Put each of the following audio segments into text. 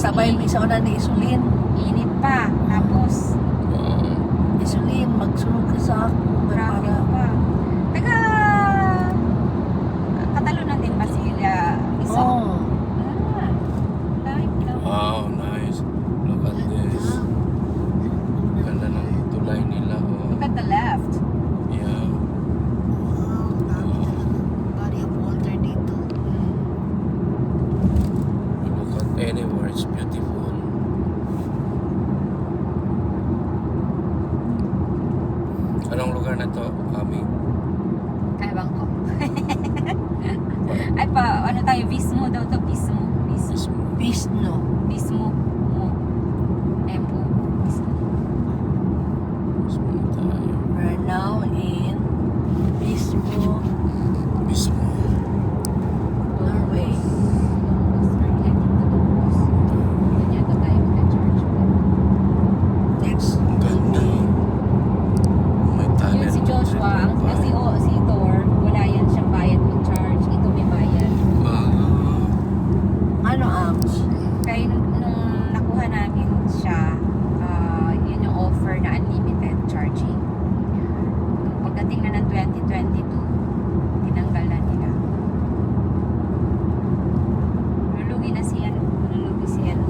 sabay may isa na ni isulin. Init pa. Tapos, Isulin, magsunod ka sa ako. traffic pa. Taga, Katalunan din ba sila? Isa? Oo. Ah, live lang. Wow, nice. Look at this. Ganda ng tulay nila. Oh. Look at the left. Yeah. Wow, dami talagang body of water dito. Look at anywhere. It's beautiful. Anong lugar na to, Ami? Ewan ko. Ay pa, ano tayo, Vismo daw to, Vismo. Vismo. Bisno. Vismo. Mo. Empo. Vismo. Mismo na tayo. We're now in Bismo, Mismo. Norway. Yata tayo mag-charge. Next. Ang ganda. May tunnel. Yun si Joshua, si Thor, wala yan siyang bayad mag-charge. Ito may bayad. Ano, Ams? Kaya nung nakuha namin siya, yun yung offer na unlimited charging. Nung pagdating na ng 2022, tinanggal na nila. Lulugi na si ano, lulugi si ano.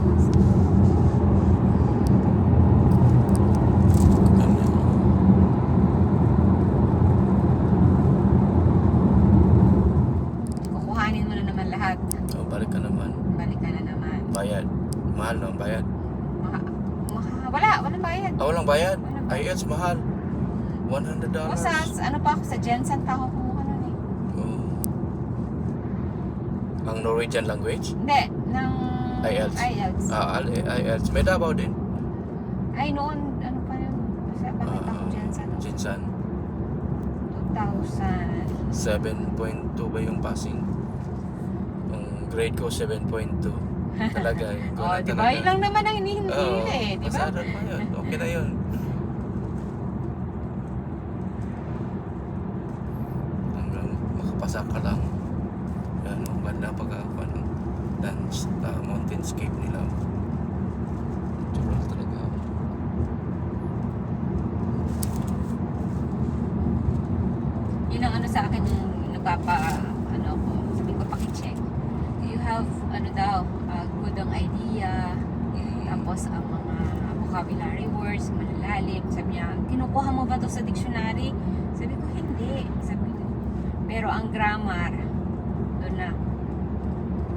Ganda. Kukuhanin mo na naman lahat. Oh, balik ka naman. Balik ka na naman. Bayad. Mahal no? Bayad. Walang bayad. Ah, walang bayad? Walang Ay, bayad. it's mahal. $100. O sa, ano pa ako, sa Jensen pa ako kumuha nun eh. Oh. Ang Norwegian language? Hindi, ng IELTS. IELTS. IELTS. May Davao din. Ay, noon, ano pa yun? Kasi bakit ako Jensen? Jinsan. 2000. 7.2 ba yung passing? Yung grade ko, 7.2. Talaga eh. Ikaw Oh, na di ba? talaga. Yun lang naman ang hinihingi Oo, nila eh, di ba? pasado pa yun. Okay na yun. Hanggang makapasa ka lang. Yan, ang ganda pagkakakuha ng dance, mountainscape nila. Natural talaga. Yun ang ano sa akin yung ano ko, sabi ko pakicheck. You have, ano daw, good ang idea, tapos ang mga vocabulary words, malalalim. Sabi niya, kinukuha mo ba to sa dictionary? Sabi ko, hindi. Sabi ko, pero ang grammar, doon na.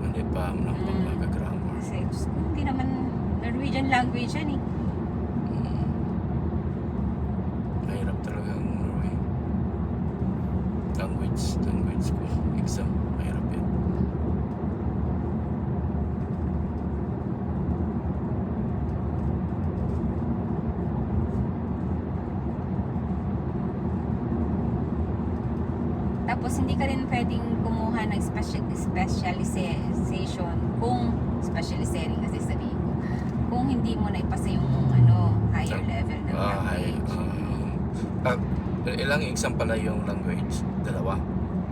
Hindi pa ako nag-grammar. Kasi hindi naman Norwegian language yan eh. Mahirap talaga ang Norway. Language ko. Exam. Mahirap yan. Tapos hindi ka rin pwedeng kumuha ng specialization kung specializing kasi sabihin ko kung hindi mo na ipasa yung ano higher level ng language. Ilang exam pala yung language? Dalawa?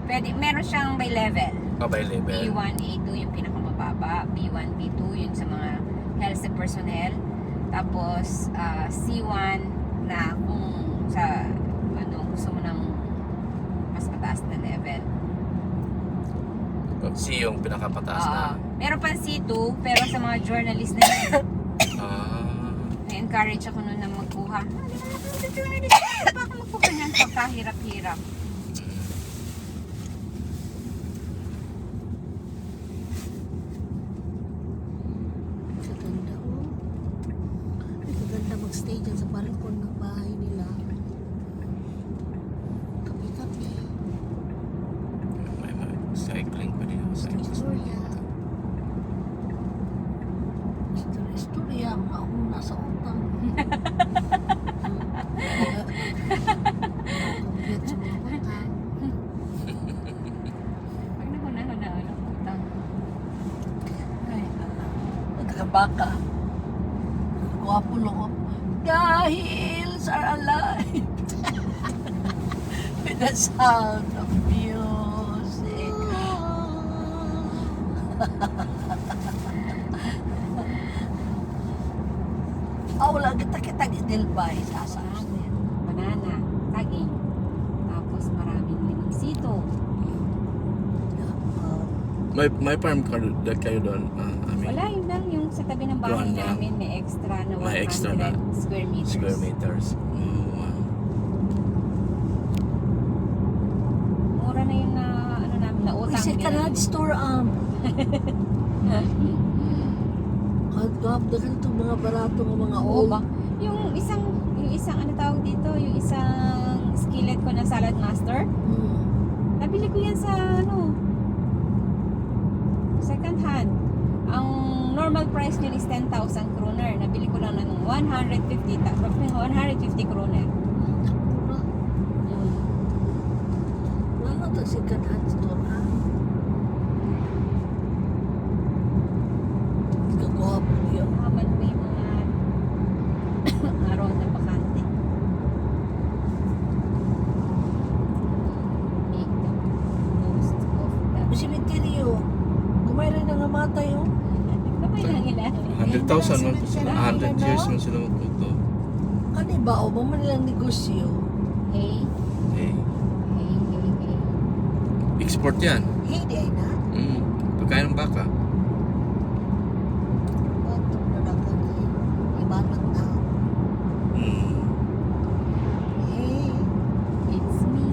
Pwede, meron siyang by level. By level. B1, A2 yung pinakamababa, B1, B2 yun sa mga health personnel. Tapos C1 na kung sa ano gusto mo ng mas mataas na level. C yung pinakapataas na. Meron pa C2 pero sa mga journalist na yun. Na-encourage ako nun na magkuha. Pa ako magkuha niyan pagkahirap-hirap. Kaganda, oh. Ay, kaganda mag-stay dyan sa balkon ng bahay nila. Kapi-kapi. May cycling pa din. Istorya. Istorya, mauna sa utang. Complete sa mga utang. Pag nahuna-huna ng utang. Ay, nagkakabaka. Gwapo lang ako. Dahil sa alive. With the sound of music. wala kita Delbay sa asa. Banana, saging. Tapos maraming limigsito. May farm kayo doon. I mean, Wala, yun lang yung sa tabi ng bahay Doon lang. namin may extra na 100 May extra na square meters. square meters. Oh, wow. Mura na yun na ano namin na utang. Kasi ka na store Kagab, dagan itong mga barato ng mga Oo old. ba? Yung isang ano tawag dito, yung isang skillet ko na Salad Master. Nabili ko yan sa second hand. Ang normal price niyan is 10,000 kroner. Nabili ko lang ng 150 kroner. Wala ito si second store Kagab yun. Habang may mga araw na bakante. Make the most of that. Simenteryo. Kumay rin na namatay oh. Kamay lang ila. 100,000 man po sila. 100 years man sila magputo. Kani ba o ba man nilang negosyo? Hey, Eh, hey, hey, hey. export yan. Hey, di ay na. Pagkain ng baka. Bato na nakalay. Ibanat na. Hey. It's me.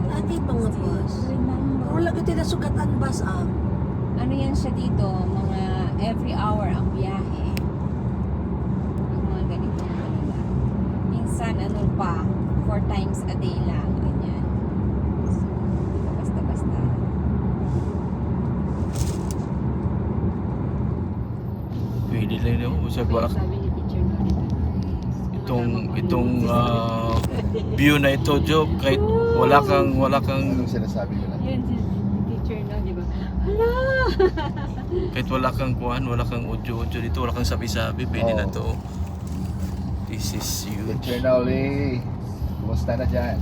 Lagi mga bus. Pero lagi tayo sugatan bus Ano yan siya dito, mga every hour ang biyahe. Yung mga ganito. Minsan ano pa, 4 times a day lang. Ganyan. So, di ba basta-basta. Pwede lang yun. Usag ba? Sabi ni teacher mo dito. Itong view na ito, Job, kahit wala kang Anong sinasabi nila? Yan si teacher no, di ba? Hala! kahit wala kang kuhan, wala kang audio dito, wala kang sabi-sabi, pwede Oo. na to. This is huge. Teacher na uli. Kumusta na dyan?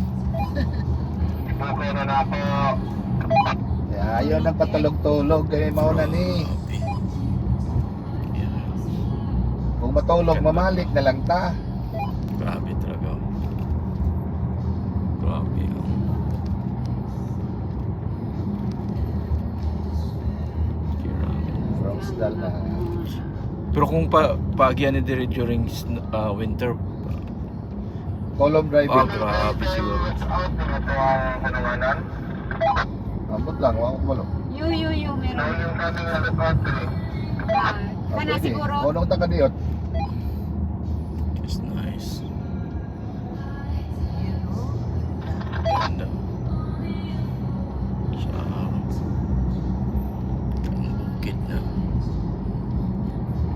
Okay na ako. Kaya ayaw ng patulog-tulog. Kaya mauna ni. Grabe. Yeah. Kung matulog, mamalik na lang ta. Grabe talaga. Grabe. Grabe. From Sdal na. Pero kung pagyan ni dire during winter, Column driving. grabe siguro. Out na ito ang kanawanan. Ambot lang, wala ko Yung meron. Dahil yung ating alipatri. Sana siguro. Unong takadiyot. It's nice. You know? Ganda. Sa ang bukid na.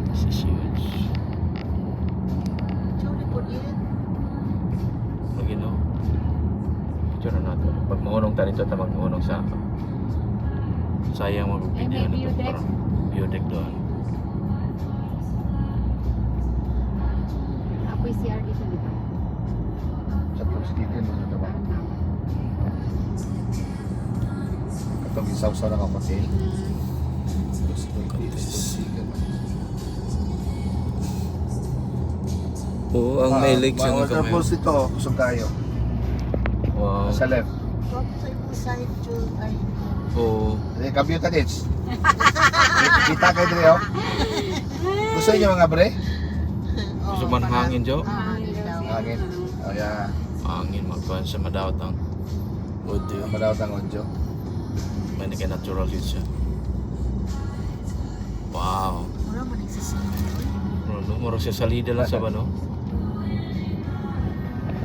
This is huge. Sorry po din. Magino. Picture na nato. Pag mahunong tayo dito, maghunong sa sayang mag-video Eh, may view deck. View deck doon. Apoy CR dito, di ba? Sa Proskitin mo na ba? Katong isaw-saw na ako kasi. Oo, ang may legs ang ang waterfalls ito, kusog tayo. Wow. Sa left. From sa yung side to ay. Oo. Kabyuta dits. Kita kayo dito. Gusto niyo mga bre? Gusto man hangin, Jo? Hangin daw. Hangin. Oh yeah. Hangin, magkuhan sa madawat ang audio. Madawat ang audio. May naging natural yun siya. Wow. Wala man nagsisingin. Ano, murag siya salida lang sa ba, no?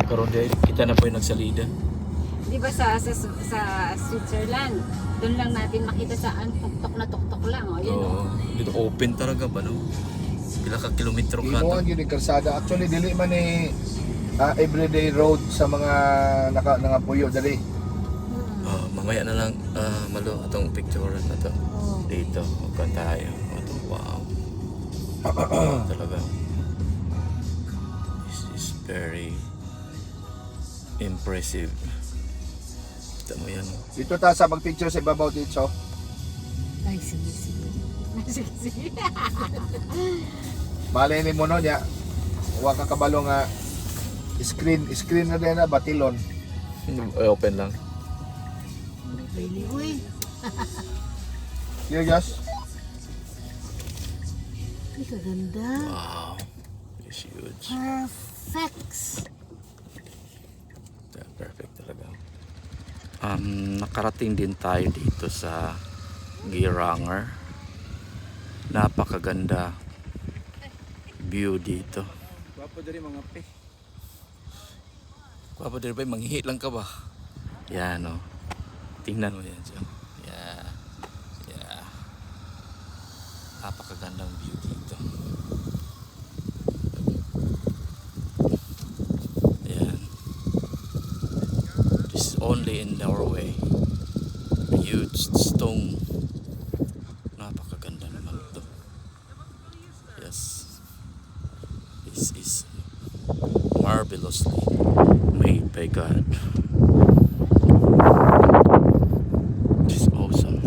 Karon di kita na po yung nagsalida. Di ba sa Switzerland, doon lang natin makita saan tuktok lang. O, yun, Oo. Dito open talaga ba, no? Pila ka kilometro ka Imo ang to. yun yung kalsada. Actually, dili man ni everyday road sa mga nangapuyo dali. Mamaya na lang malo atong picture na to. Oh. Dito, magkuhan tayo. Ito, wow. Talaga. This is very impressive. Kita mo yan. Dito ta sa magpicture sa ibabaw dito. Ay, sige, sige. Sige, sige. Malay ni mo no niya. Huwag ka kabalo nga screen na din na batilon. Open lang. Really, uy. Clear Josh? Ay, kaganda. Wow. It's huge. Perfect. Yeah, perfect talaga. Nakarating din tayo dito sa Geiranger. Napakaganda view dito. Gwapo dari mga pe. Guwapo din ba? Manghihi lang ka ba? Yan o. Tingnan mo yan siya. Yeah. Yeah. Napakagandang view dito. Yan. This is only in Norway. A huge stone. Napakaganda naman ito. Yes. This is marvelously made by God. This is awesome.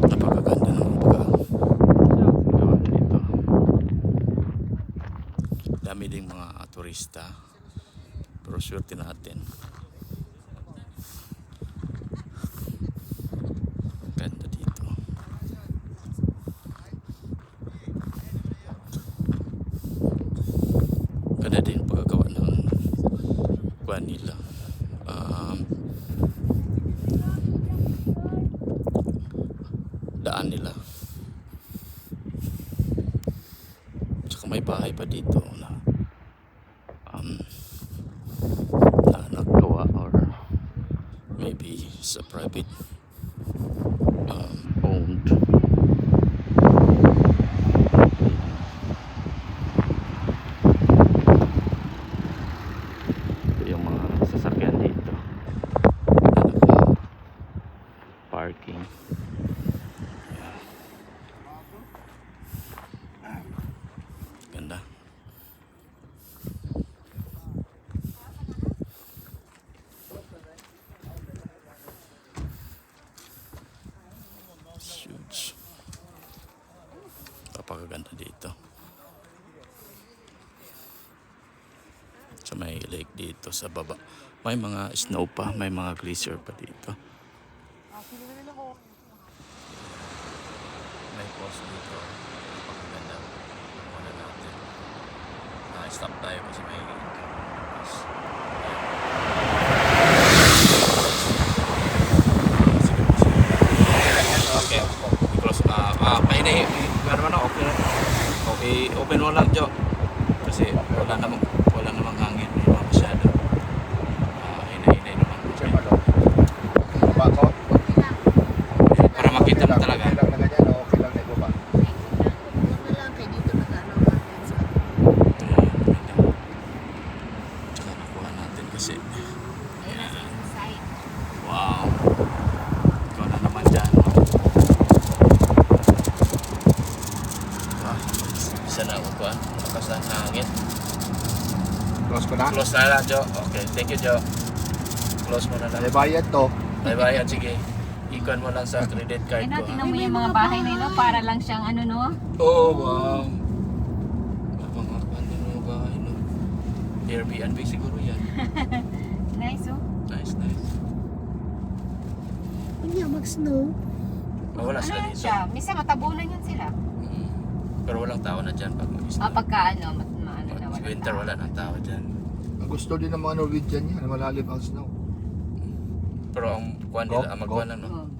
Napakaganda ng pagkagawa nito. Dami ding mga turista. Pero swerte natin. Ganda dito. Ganda din pagkagawa ng kuwan nila. Daan nila. Tsaka may bahay pa dito na nagawa or maybe sa private owned. Ito yung mga sasakyan dito na naka parking. Ganda. Huge. Napakaganda dito. Sa may lake dito sa baba. May mga snow pa, may mga glacier pa dito. May post dito. Napakaganda. Wala natin. Stop tayo kasi may post. Okay. Close. Pahinay. Meron na okay. Okay, open mo lang, Jo. Kasi wala namang hangin. Hindi naman masyado. Hinay naman. Bako? Para makita mo talaga. Okay lang na ganyan o okay lang na ibaba? Huwag na lang kay dito nag-ano natin sa... Tsaka nakuha natin kasi. Ayan, inside. Wow. Ikaw na naman dyan. No? Isa na ako kuhan. Lakas ng hangin. Close ko na? Close na lang, Jo. Okay, thank you, Jo. Close mo na lang. May bayad to. Bye-bye, sige. Ikuan mo lang sa credit card Ayun na, ko. tingnan mo yung mga bahay na yun, para lang siyang ano, no? Oh, wow. Mga mga bahay, no? Airbnb siguro yan. Nice, oh. Nice, nice. Hindi mag-snow. Wala Ano sila yan dito. siya? Misa matabunan yan sila. Pero walang tao na dyan pag mag-snow. Pagka ano, maano na wala. Winter wala ng tao dyan. Ang gusto din ng mga Norwegian yan, malalim ang snow. Pero ang kuhan nila, ang magkuhan lang, no? Oo.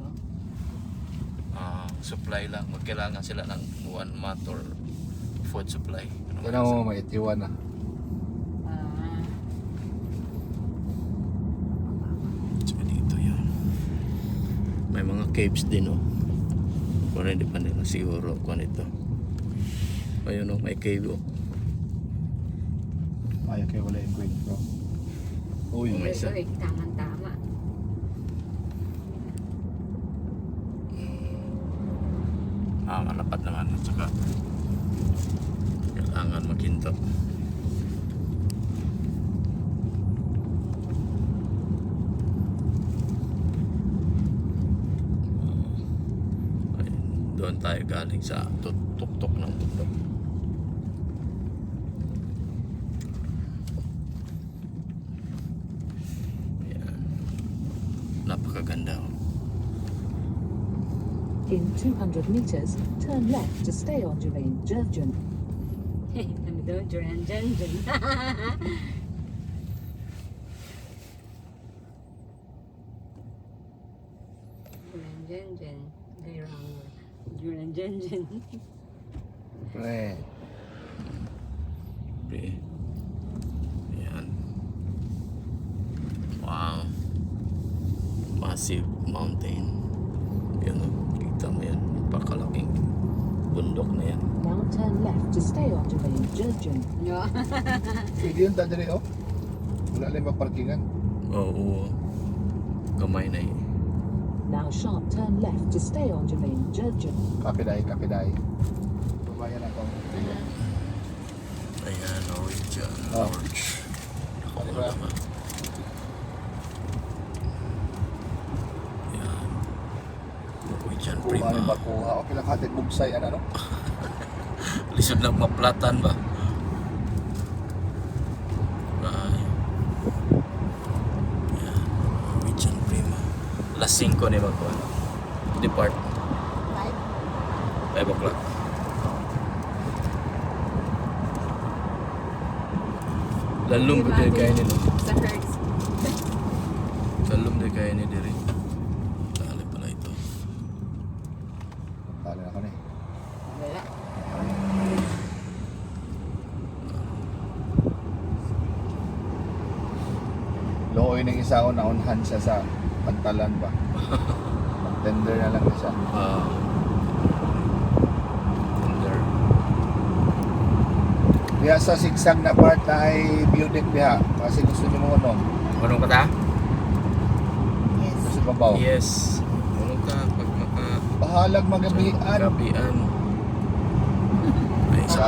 Supply lang. Magkailangan sila ng 1 month or food supply. Ano Yan mo, may itiwan na. So, dito yan. May mga caves din, oh. Pero hindi pa nila siguro kuhan ito. Ayun, oh, may cave, oh. Ayaw kayo wala yung queen, bro. Uy, May isa. Uy, tama-tama. Malapat naman at saka kailangan maghinto. Diyan tayo galing sa tuktok ng bundok. Ayan. Napakaganda. In 200 meters, turn left to stay on Jermaine Jurgen. Ano daw? Duran, dyan. Duran, dyan. Gayrang. Duran, dyan. Pre. Okay. Ayan. Wow. Massive mountain. Yan o. Kita mo yan. Napakalaking bundok na yan. Now turn left to stay on Jermaine Jurgen. No. Pwede yun dadali oh. Wala lang maparkingan. Oo. Kamay na yun. Now sharp turn left to stay on Jermaine Jurgen. Kapiday. Babayan ako. Ayan, Norwegian Oh. Lodge. Ako Ano mo ba? naman. Ayan. Norwegian Kuha ng Prima. bakuha. Okay lang hatid bugsay. Ano? Lisod na maplatan ba? Ay. Ayan. Norwegian Prima. Las 5 ni magkuha. Depart. 5 o'clock. Lalong ko din kaya nila. Sa herds. Lalong din kaya ni Diri. Dali pala ito. Tali na ako na eh. Wala. Looy ng isa ko naunhan siya sa pantalan ba. Tender na lang siya. Under. Diya sa sigsag na part na ay beauty diha. Kasi gusto niyo mo ano. Anong kata? Yes. Kasi babaw. Yes. Anong ka pag maka... Bahalag magabihan. Gabian. Ay, sa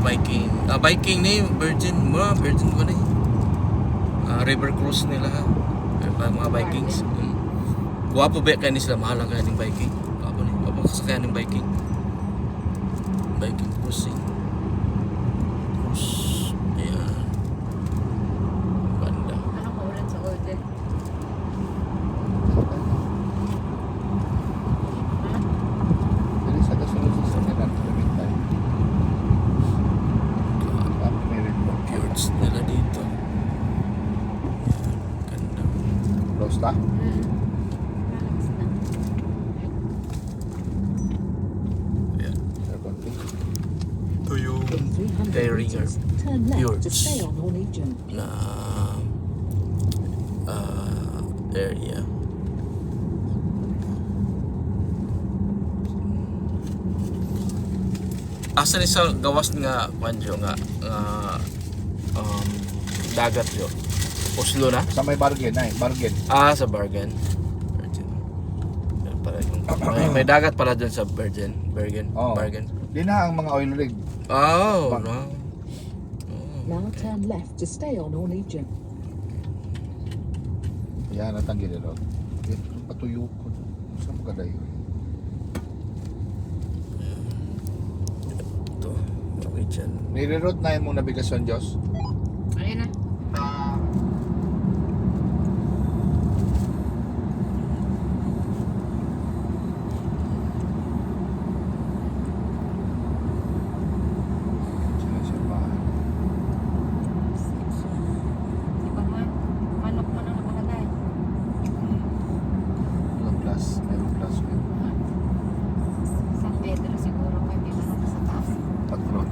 Viking. Viking na yung Virgin. Virgin ko na eh. River cruise nila ha. Mga Vikings. Guwapo ba kayo sila? Mahal ang kaya ng Viking. Guwapo na. Guwapo kasakaya ng Viking. Viking cruising. Cruise. Ayan. Banda. Anong kaulan sa order? Ha? Dili sa kasunod sa sanyanan. Lumintay. Meron mo. Fjords nila dito. Ayan. Ganda. Close ta? Relax na. Ayan. Aircon please. Ito yung In 300 Terrier meters, turn left to Fjords. stay on Norwegian. na area. Asa ni sa gawas nga kwanjo nga dagat yo. Oslo na? Sa may bargain ay. Bargain. Sa Bergen. Bergen. Yan pala yung may dagat pala dun sa Bergen. Oh. Bergen. Di na ang mga oil rig. Oh, Bang- no. Now turn left to stay on Norwegian. Yan ang tanggil nila. Patuyo ko. Saan mo kadayo? Ito, Norwegian. Nire-route na yung mong nabigasyon, Diyos. Ayun na. Sinasabahan. Ipag mo. Manok mo na nakalagay. Walang plus. Meron plus. San Pedro siguro kayo may manok sa taas. Patron.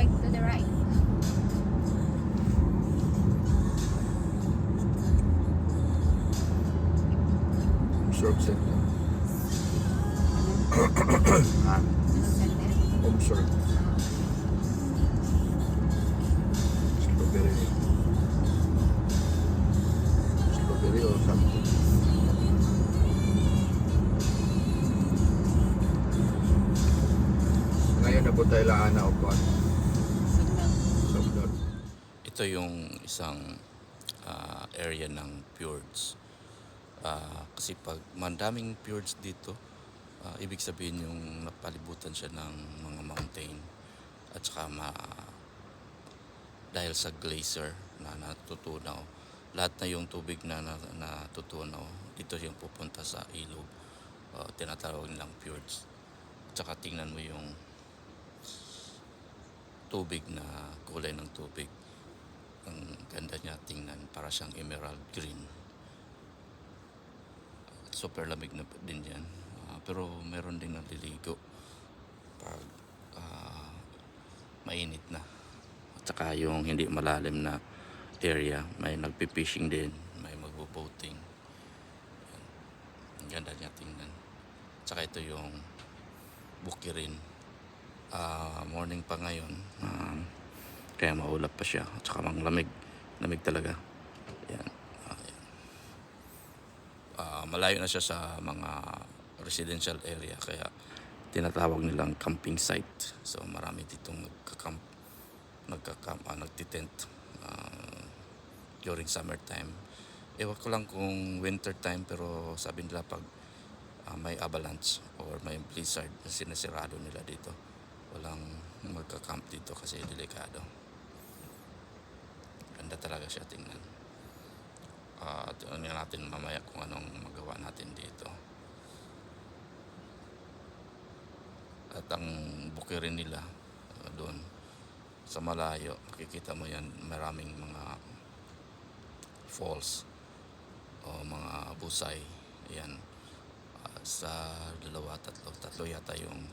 right, to the right. Observe center. Ano center? Observe. Strawberry. Strawberry or something. Ngayon na po tayo laan na upuan. Sobrang. Ito yung isang area ng fjords. Kasi pag mandaming fjords dito, ibig sabihin yung napalibutan siya ng mga mountain at saka dahil sa glacier na natutunaw, lahat na yung tubig na natutunaw dito yung pupunta sa ilog, tinatawag nilang fjords. At saka tingnan mo yung tubig na kulay ng tubig, ang ganda niya tingnan, para siyang emerald green. Super lamig na din yan, pero meron din naliligo pag mainit na. At saka yung hindi malalim na area, may nagpipishing din, may magbo-boating. Ang ganda niya tingnan. At saka ito yung bukirin. Morning pa ngayon, kaya maulap pa siya at saka lamig talaga. Yan. Malayo na siya sa mga residential area, kaya tinatawag nilang camping site. So marami ditong nagtitent during summertime. Ewan ko lang kung winter time, pero sabi nila pag may avalanche or may blizzard, sinasirado nila dito. Walang magka-camp dito kasi delikado. Ganda talaga siya tingnan. At ano natin mamaya kung anong magawa natin dito. At ang bukirin nila doon sa malayo, makikita mo yan, maraming mga falls o mga busay. Ayan, sa tatlo yata yung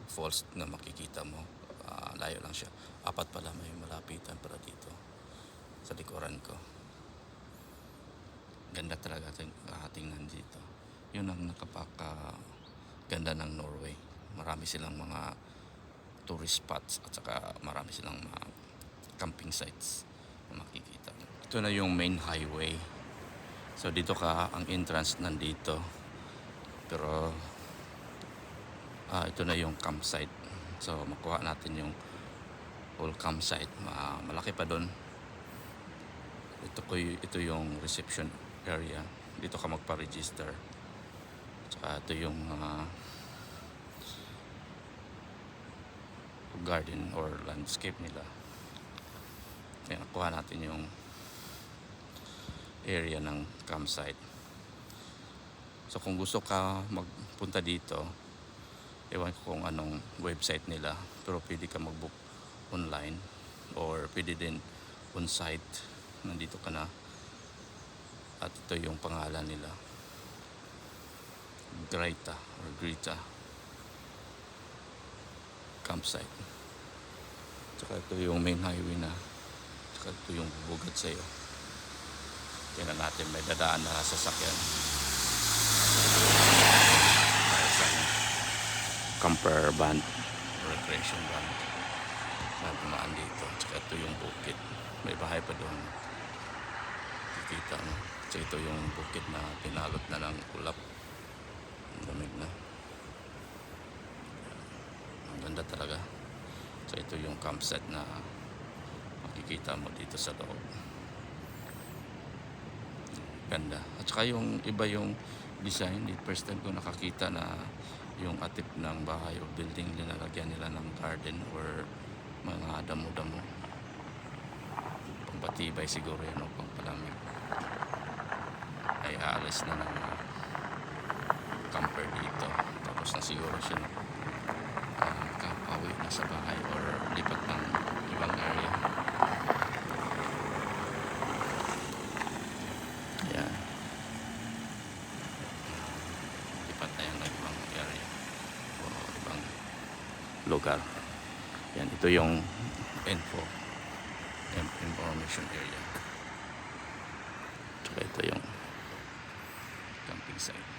falls na makikita mo. Layo lang siya, 4 pala, may malapitan para dito sa likuran ko. Ganda talaga tingnan dito. Yun ang ganda ng Norway. Marami silang mga tourist spots at saka marami silang mga camping sites na makikita. Ito na yung main highway. So dito ang entrance nandito. Pero ito na yung campsite. So makuha natin yung whole campsite. Malaki pa doon. Ito yung reception area. Dito ka magpa-register. Tsaka ito yung garden or landscape nila. Kaya nakuha natin yung area ng campsite. So kung gusto ka magpunta dito, ewan ko kung anong website nila, pero pwede ka mag-book online or pwede din on-site. Nandito ka na. At ito yung pangalan nila, Greta campsite. Tsaka ito yung main highway na. Tsaka ito yung bubugat sa'yo. Tingnan natin, may dadaan na sasakyan. Isang camper van, recreation van na dumaan dito. Tsaka ito yung bukid, may bahay pa doon, kikita mo. Tsaka ito yung bukid na pinalot na ng ulap, ang lamig na. Ang ganda talaga. So ito yung campsite na makikita mo dito sa loob. Ganda. At saka yung iba yung design. First time ko nakakita na yung atip ng bahay o building, linalagyan nila ng garden or mga damo-damo. Pangpatibay siguro yan o pangpalamig. Ay aalis na ng camper dito. Tapos na siguro siya kapawi na sa bahay or lipat ng ibang area. Ayan, lipat na yan ng ibang area o ibang lugar. Yan, ito yung information area. Tsaka ito yung camping site.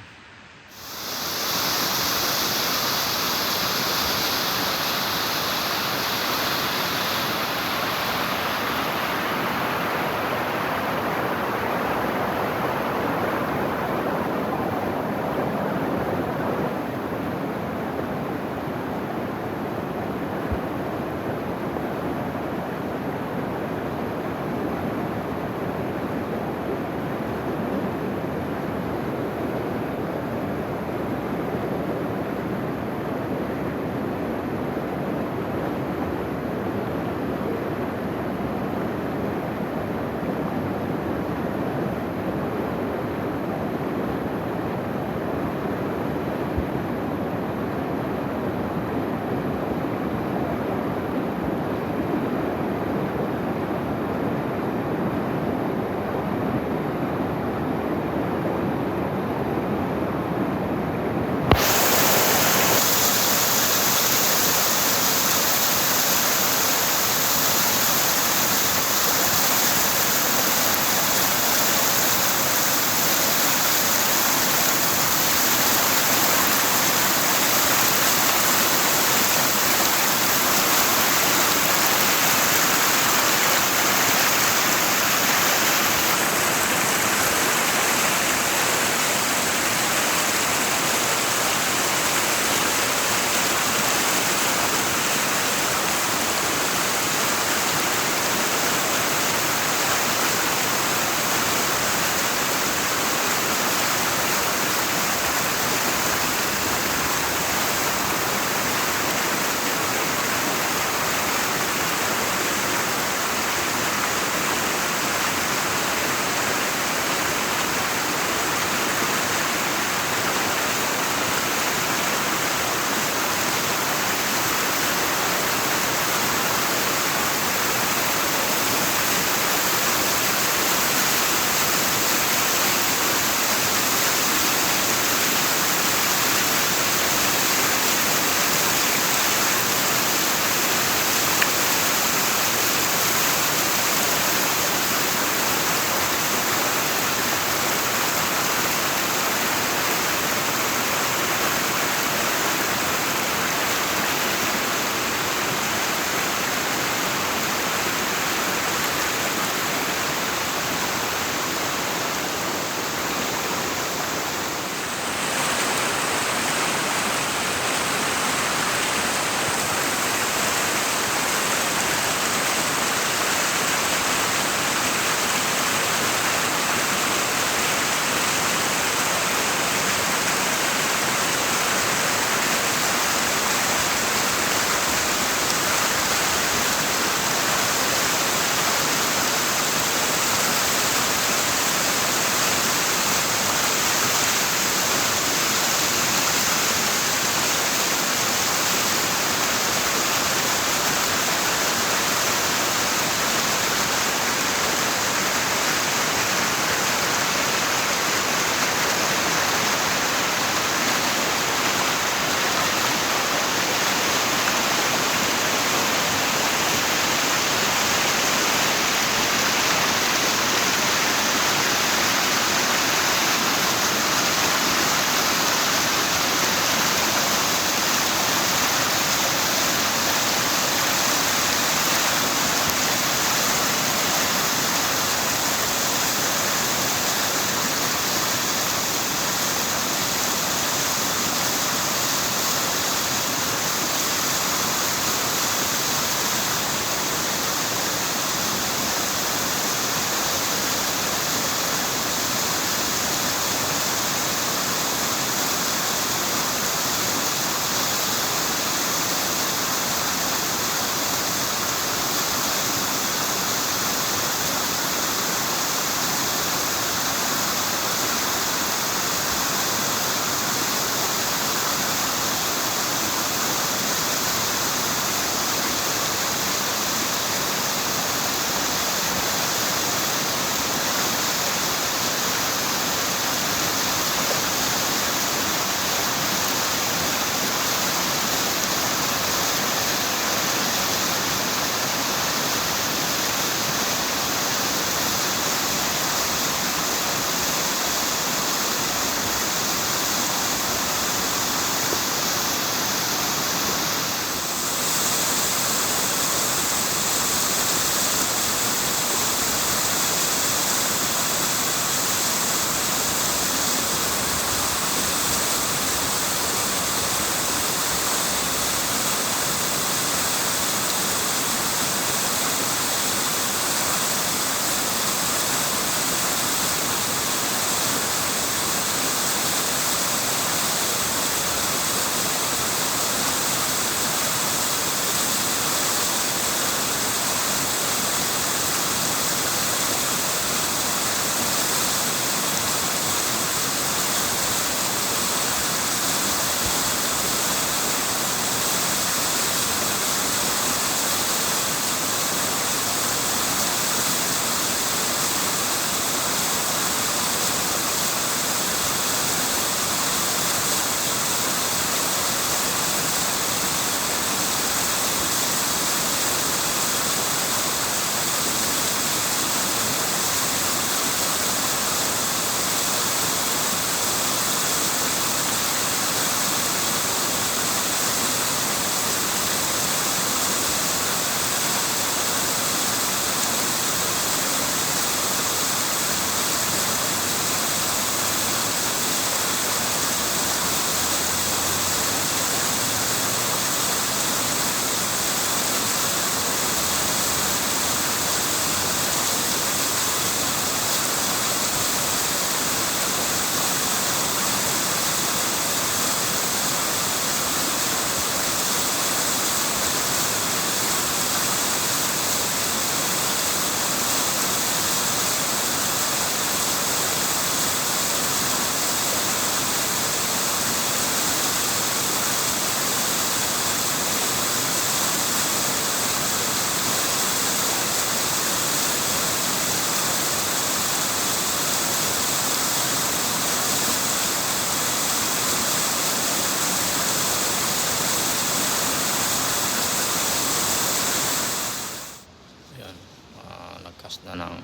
Nagkakast na ng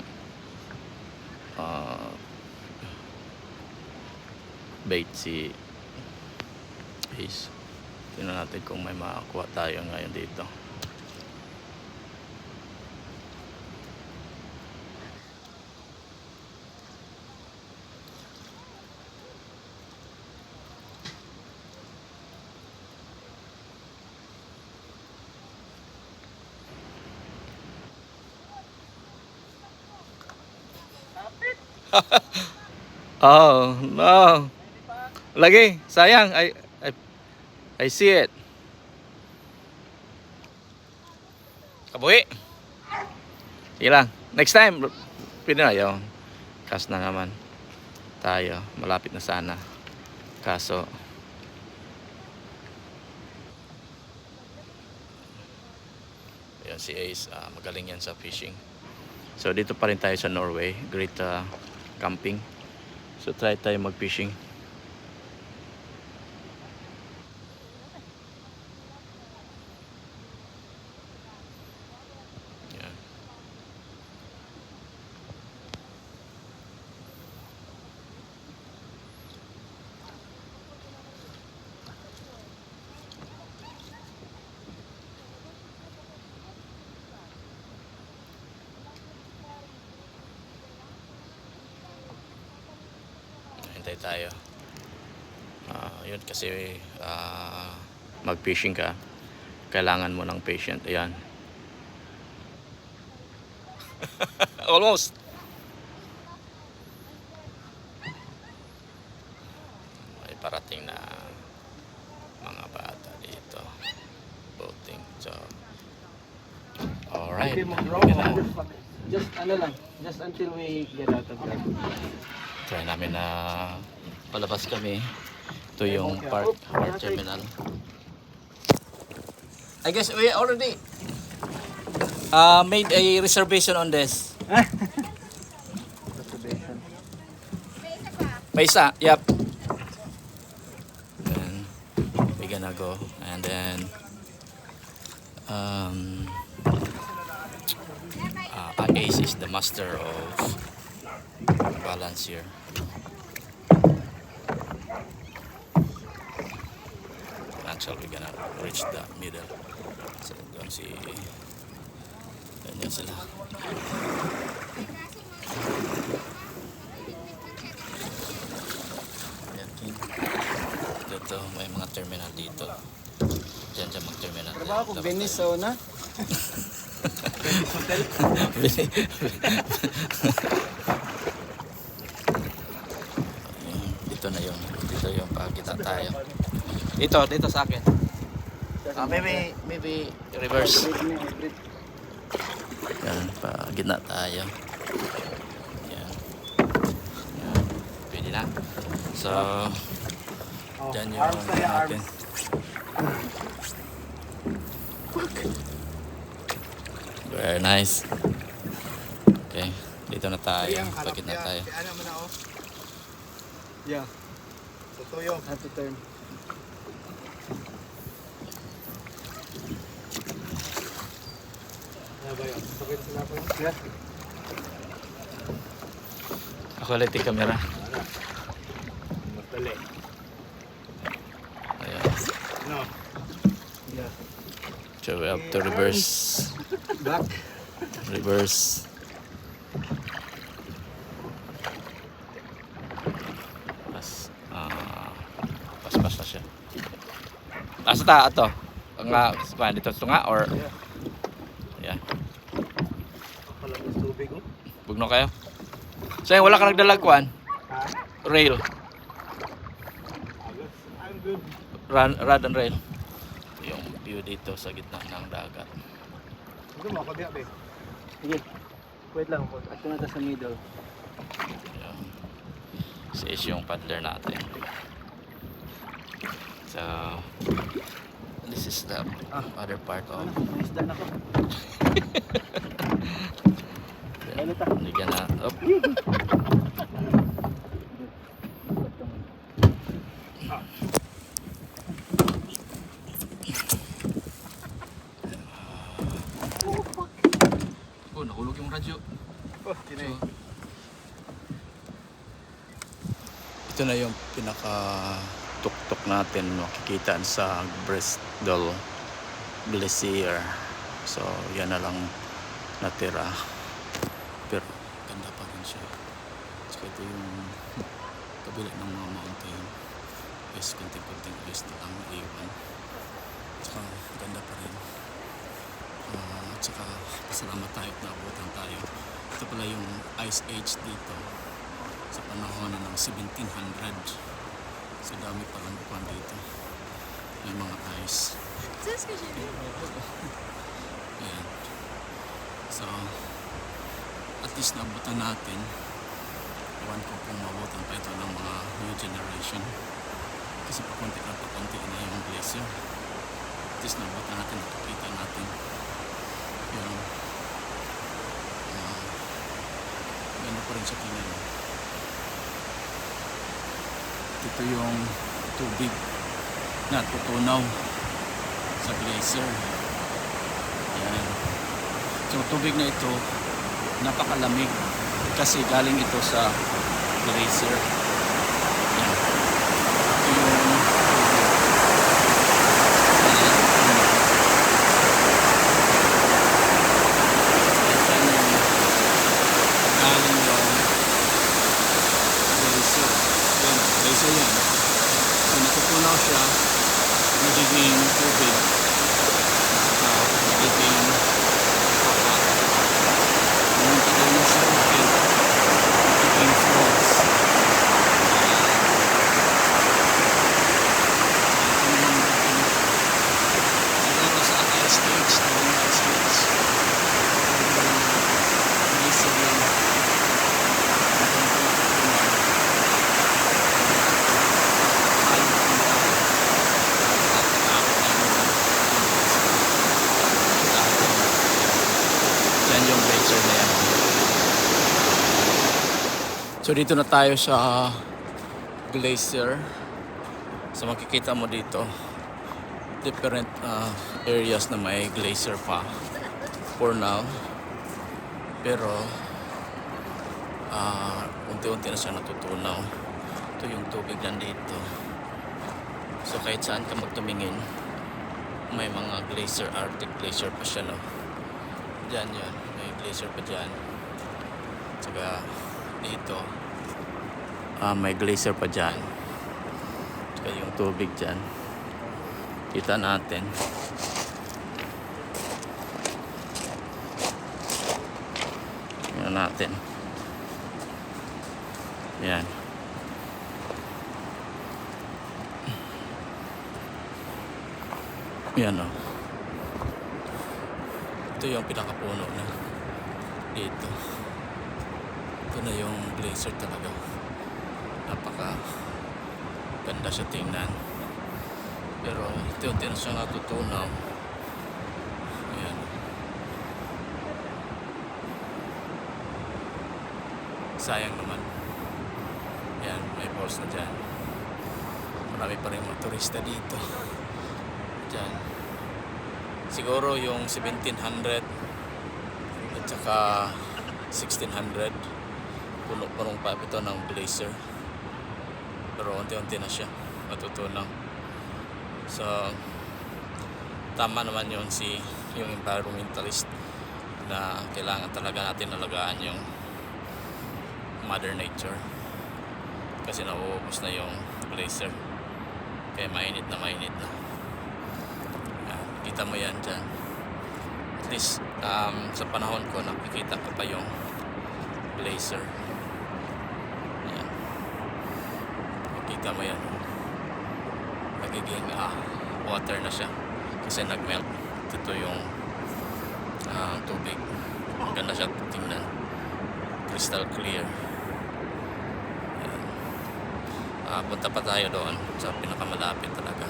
bait si Ace. Tingnan natin kung may makakuha tayo ngayon dito. Oh, no. Lagi, sayang. I see it. Kabuhi. Sige lang. Next time, pwede na yun. Cast na naman tayo. Malapit na sana. Kaso, yun si Ace, magaling yan sa fishing. So dito pa rin tayo sa Norway. Great camping. So try tayo mag-fishing. Yan. Hintay tayo. Yun kasi mag-fishing ka, kailangan mo ng patient. Ayan. Almost. May parating na mga bata dito. Boating. So, alright. Just ano lang, just until we get out of that. Try namin na palabas kami. Ito yung park terminal. I guess we already made a reservation on this. Reservation. May isa, yep. Then we're gonna go, and then Ace is the master of balance here. Actually, we're gonna reach the middle. So doon ganyan sila. Ayan, dito may mga terminal dito. Diyan mag-terminal. Trabaho ko Venice sa una. Venice Hotel. Dito na yun. Dito yung pagkita tayo. Dito sa akin. Maybe reverse. Yan, pa gitna tayo. Yan. Yan. Pwede na. So, dyan yung natin. Very nice. Okay, dito na tayo. Pagkit na tayo. Yeah. Tutuyo. Have to turn. Ano ba yun? Sakit sila ko yun? Yeah. Ako ulit yung camera. Madali. Ayan. No. Yeah. So we have to reverse. Back. Reverse. Pas na siya. Asa ta ato? Ang nga dito ito nga or yeah. Pala mas tubig oh. Bugno kayo. Say wala ka nagdalag kuan. Ha? Rail. I'm good. Rod and rail. Yung view dito sa gitna ng dagat. Hindi mo ako diya be. Sige. Wait lang. Ato na ta sa middle. Ayan. Si Ace yung paddler natin. So this is the other part of Isda na ko. Hindi ka na up. Oh, nahulog yung radyo. Oh, kinay. Ito na yung pinaka tuktok natin makikita sa Bristol Glacier. So yan na lang natira, pero ganda pa rin siya. Tsaka ito yung kabila ng mga mountain, is konting-konting ice na lang naiwan. Tsaka ganda pa rin. Tsaka pasalamat tayo at naabutan tayo. Ito pala yung Ice Age dito sa panahon ng 1700. So dami palang upan dito. May mga ice. Ayan. So at least naabutan natin. Ewan ko kung mabutan pa ito ng mga new generation. Kasi pakunti na yung glacier. At least naabutan natin, nakikita natin yung ganda pa rin sa tingin. Ito yung tubig na tutunaw sa glacier. Ayan. So tubig na ito napakalamig kasi galing ito sa glacier. Ayan. Ito yung so yan, so natutunaw siya, nagiging tubig, nagiging hapa, nung tagal mo siya nagiging frogs. Siguro sa ice age, naging ice age, glacier yan. Yung glacier na yan. So dito na tayo sa glacier. So makikita mo dito different areas na may glacier pa for now. Pero unti-unti na siya natutunaw. Ito yung tubig nandito. So kahit saan ka magtumingin, may mga glacier, Arctic glacier pa siya, no? Diyan yun, may glacier pa dyan. Tsaka dito may glacier pa dyan. Tsaka yung tubig dyan, kita natin. Tingnan natin. Yan. Yan, o. Ito yung pinakapuno na dito. Ito na yung glacier talaga. Napaka ganda siya tingnan. Pero unti-unti na siya natutunaw. Ayan. Sayang naman. Ayan, may falls na dyan. Marami pa rin mga turista dito. Dyan. Siguro yung 1700 at saka 1600 puno-punong pa ito ng glacier, pero unti-unti na siya matutunaw. So tama naman yun yung environmentalist na kailangan talaga natin alagaan yung mother nature kasi nauubos na yung glacier, kaya mainit na. Kita mo yan dyan. At least sa panahon ko nakikita ko pa yung glacier. Ayan. Makita mo yan. Nagiging water na siya kasi nagmelt. Ito yung tubig. Maganda siya tingnan. Crystal clear. Ayan. Punta pa tayo doon sa pinakamalapit talaga.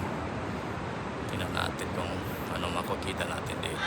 Tingnan natin kung ano makikita natin dito.